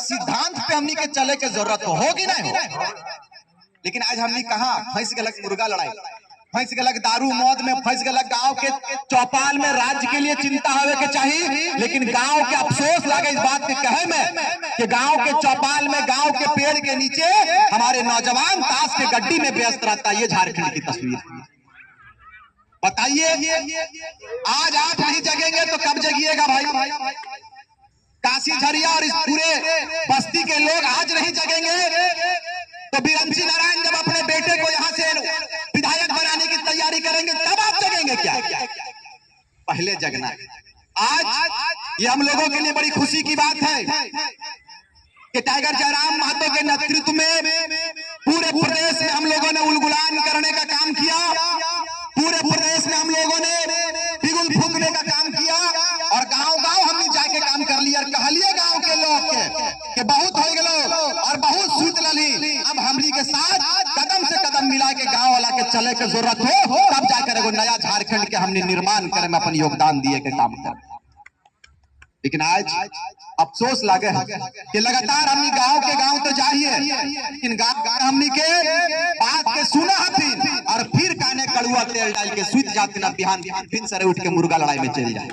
सिद्धांत पे हमनी के चले के जरूरत होगी नहीं हो। लेकिन आज हमनी कहा फंस गलक मुर्गा लड़ाई, फंस गलक दारू मौत में, फंस गलक गांव के चौपाल में। राज्य के लिए चिंता होवे के चाहिए, लेकिन गांव के अफसोस लगे इस बात के कहे में कि गांव के चौपाल में, गांव के पेड़ के नीचे हमारे नौजवान ताश के गड्डी में व्यस्त रहता है। ये झारखंड की तस्वीर बताइए। आज आप नहीं जगेंगे तो कब जगिएगा भाई? काशी झरिया और इस पूरे बस्ती के लोग आज नहीं जगेंगे तो बिरंची नारायण जब अपने बेटे को यहाँ से विधायक बनाने की तैयारी करेंगे तब आप जगेंगे क्या? पहले जगना है। आज ये हम लोगों के लिए बड़ी खुशी की बात है कि टाइगर जयराम महतो के नेतृत्व में पूरे प्रदेश में हम लोगों ने उलगुलान करने का काम किया। पूरे प्रदेश में हम लोगों ने बिगुल फूंकने का काम किया और गांव-गांव हमने जाके काम कर लिया। और कहलिए गांव के लोग के बहुत हो गए और बहुत सूत लली। अब हमनी के साथ कदम से कदम मिला के गांव वाला के चले के जरूरत हो, तब जाकर एगो नया झारखंड के हमने निर्माण करे में अपन योगदान दिए के काम कर। लेकिन आज अफसोस लगे है कि लगातार हमनी गांव के गांव तो जाइए, लेकिन गांव हमनी के बात के सुना हथिन और फिर काने कड़ुआ तेल डाल के सुत जाते ना। बिहान फिर सरे उठ के मुर्गा लड़ाई में चल जाए।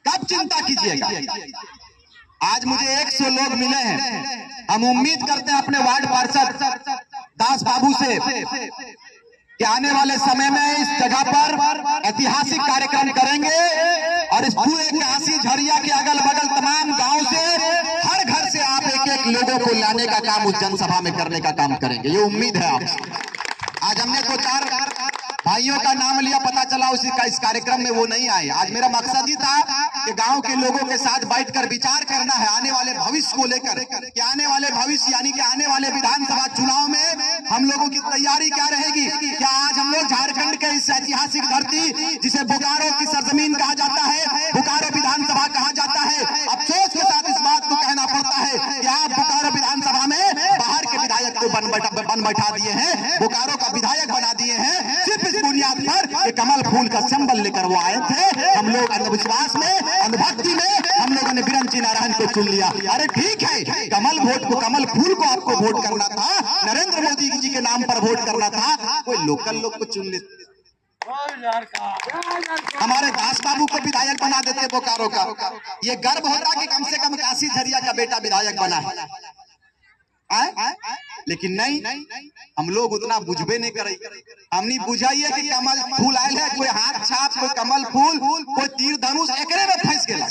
कब चिंता कीजिएगा? आज मुझे 100 लोग मिले हैं। हम उम्मीद करते हैं अपने वार्ड पार्षद दास बाबू से कि आने वाले समय में इस जगह पर ऐतिहासिक कार्यक्रम करेंगे और इस पूरे काशी झरिया के अगल बगल तमाम गांव से, हर घर से आप एक-एक लोगों को लाने का काम उस जनसभा में करने का काम करेंगे। ये उम्मीद है आपसे। आज हमने 2-4 भाइयों का नाम लिया, पता चला उसी का इस कार्यक्रम में वो नहीं आए। आज मेरा मकसद ही था कि गांव के लोगों के साथ बैठकर विचार करना है आने वाले भविष्य को लेकर कि आने वाले भविष्य यानी कि आने वाले विधानसभा चुनाव में हम लोगों की तैयारी क्या रहेगी। क्या आज हम लोग झारखंड के इस ऐतिहासिक धरती जिसे बोकारो की सरजमीन कहा जाता है, बोकारो विधानसभा कहा जाता है, अफसोस के साथ इस बात को कहना पड़ता है कि आप बोकारो विधानसभा में बाहर के विधायक को बन बैठा दिए हैं, बोकारो का विधायक बना दिए हैं। सिर्फ इस बुनियाद पर कमल फूल का सिंबल लेकर वो आए थे। हम लोग अंधविश्वास में, अंधभक्ति में हम लोगों ने बिरंची नारायण को चुन लिया। अरे ठीक है, कमल फूल को आपको वोट करना था, नरेंद्र मोदी जी के नाम पर वोट करना था, कोई लोकल लोग को चुन लेते। हमारे दास बाबू को विधायक बना देते बोकारो का। ये गर्व होता कि कम से कम काशी झरिया का बेटा विधायक बना है। लेकिन नहीं, हम लोग उतना बुझबे नहीं करे। हमने बुझाइए कि कमल फूल आयल है, कोई हाथ छाप, कोई कमल फूल, कोई तीर धनुष एकरे में फंस गया।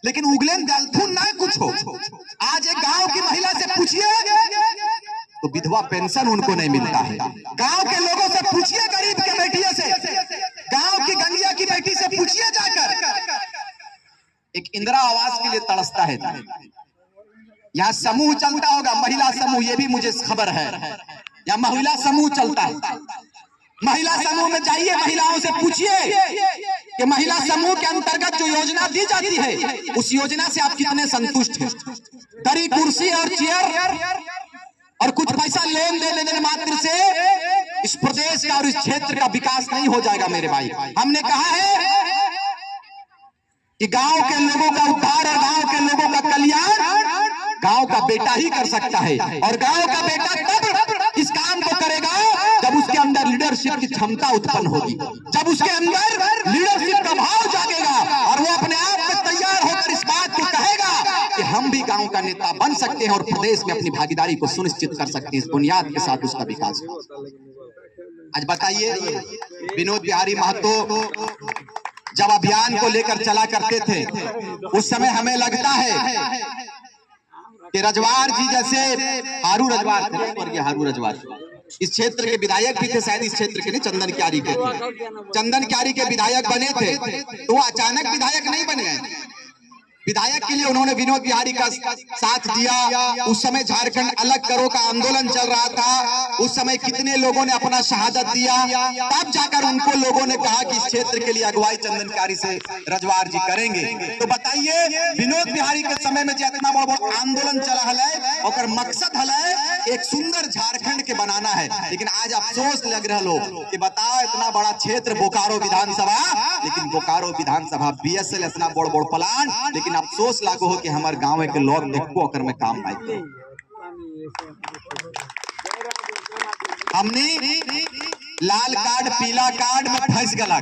लेकिन उगलेन गलथुन ना कुछ हो। आज एक गांव की महिला से पूछिए तो विधवा पेंशन उनको नहीं मिलता है। गांव के लोगों से पूछिए, गरीब के बेटियों से, गांव की गंगिया की बेटी से पूछिए जाकर, एक इंदिरा आवास के लिए तड़सता है। यहाँ समूह चलता होगा, महिला समूह, ये भी मुझे खबर है। यहाँ महिला समूह चलता है। महिला समूह में जाइए, महिलाओं से पूछिए कि महिला समूह के अंतर्गत जो योजना दी जाती है उस योजना से आप कितने संतुष्ट हैं। दरी, कुर्सी और चेयर और कुछ पैसा लोन दे लेने मात्र से इस प्रदेश का और इस क्षेत्र का विकास नहीं हो जाएगा मेरे भाई। हमने कहा है कि गांव के लोगों का उद्धार और गांव के लोगों का कल्याण गांव का बेटा ही कर सकता है। और गांव का बेटा तब इस काम को करेगा जब उसके अंदर लीडरशिप की क्षमता उत्पन्न होगी, जब उसके अंदर लीडरशिप का भाव जागेगा और वो अपने आप में तैयार होकर इस बात को कहेगा कि हम भी गांव का नेता बन सकते हैं और प्रदेश में अपनी भागीदारी को सुनिश्चित कर सकते हैं। इस बुनियाद के साथ उसका विकास। आज बताइए, विनोद बिहारी महतो जब अभियान को लेकर चला करते थे उस समय हमें लगता है कि रजवार जी जैसे हारू रजवार इस क्षेत्र के विधायक भी थे, शायद इस क्षेत्र के नहीं, चंदन क्यारी के थे। चंदन क्यारी के विधायक बने थे तो वो अचानक विधायक नहीं बन गए। विधायक के लिए उन्होंने विनोद बिहारी का साथ दिया। उस समय झारखंड अलग करो का आंदोलन चल रहा था, उस समय कितने लोगों ने अपना शहादत दिया, तब जाकर उनको लोगों ने कहा कि इस क्षेत्र के लिए अगुवाई चंदनकारी से रजवार जी करेंगे। तो बताइए विनोद बिहारी के समय में जो इतना बड़ा आंदोलन चला है और मकसद है एक सुंदर झारखंड के बनाना है, लेकिन आज अफसोस लग रहा लोग कि बताओ इतना बड़ा क्षेत्र बोकारो विधानसभा, लेकिन बोकारो विधानसभा बीएसएल इतना बड़ बड़ प्लान, लेकिन अफसोस लागो हो कि हमारे गांव के लोग एको अकर में काम नहीं। हमने लाल कार्ड पीला कार्ड में फंस गला,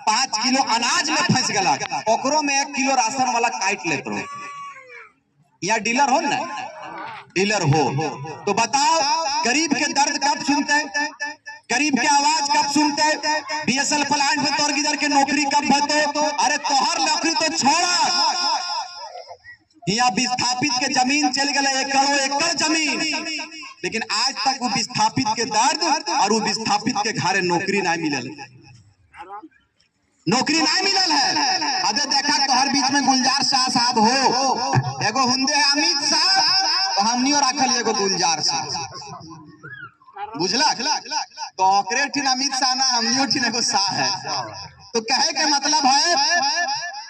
5 किलो अनाज में फंस गला, ओकरो में 1 किलो राशन वाला काट लेते रहो। या डीलर हो ना, डीलर हो तो बताओ गरीब के दर्द कब सुनते, गरीब के आवाज कब सुनते, बीएसएल प्लांट में तोर गिदर के नौकरी कब भरते। अरे तोहर नौकरी तो छोड़ा, यहाँ विस्थापित के जमीन चल गए एकड़ों एकड़ जमीन, लेकिन आज तक वो विस्थापित के दर्द और वो विस्थापित के घरे नौकरी नहीं मिलल, नौकरी नहीं मिलल है। अरे देखा तोहर बीच में गुलजार शाह साहब हो, एगो हुंदे अमित शाह, तो हमनी और आखल एगो गुलजार शाह, बुझला तो ओकरे ठीक अमित शाह ना, हमनी ठीक एगो शाह है। तो कहे के मतलब है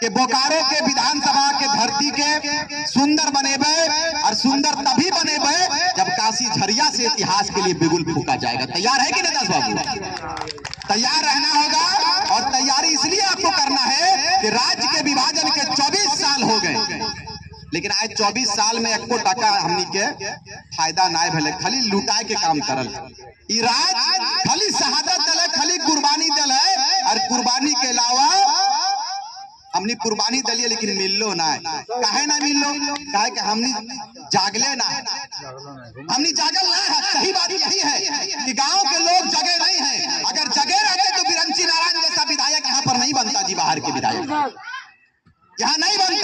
कि बोकारो के विधानसभा के धरती के सुंदर बनेबे, और सुंदर तभी बनेबे जब काशी झरिया से इतिहास के लिए बिगुल फूका जाएगा। तैयार है कि नहीं दास बाबू? तैयार रहना होगा, और तैयारी इसलिए आपको करना है कि राज्य के विभाजन के 24 साल हो गए, लेकिन आज 24 साल में एको टका हमनी के फायदा ना भले, खाली लुटाए के काम करल। ई राज खाली शहादत दल, खाली कुर्बानी दल है, और कुर्बानी के अलावा हमने कुर्बानी दलिए लेकिन मिललो ना। काहे ना मिललो? काहे कि हमने जागले ना, हमने जागल ना है। सही बात यही है कि गांव के लोग जगे नहीं हैं। अगर जगे रहते तो बिरंची नारायण जैसा विधायक यहाँ पर नहीं बनता जी, बाहर के विधायक यहाँ नहीं बनता।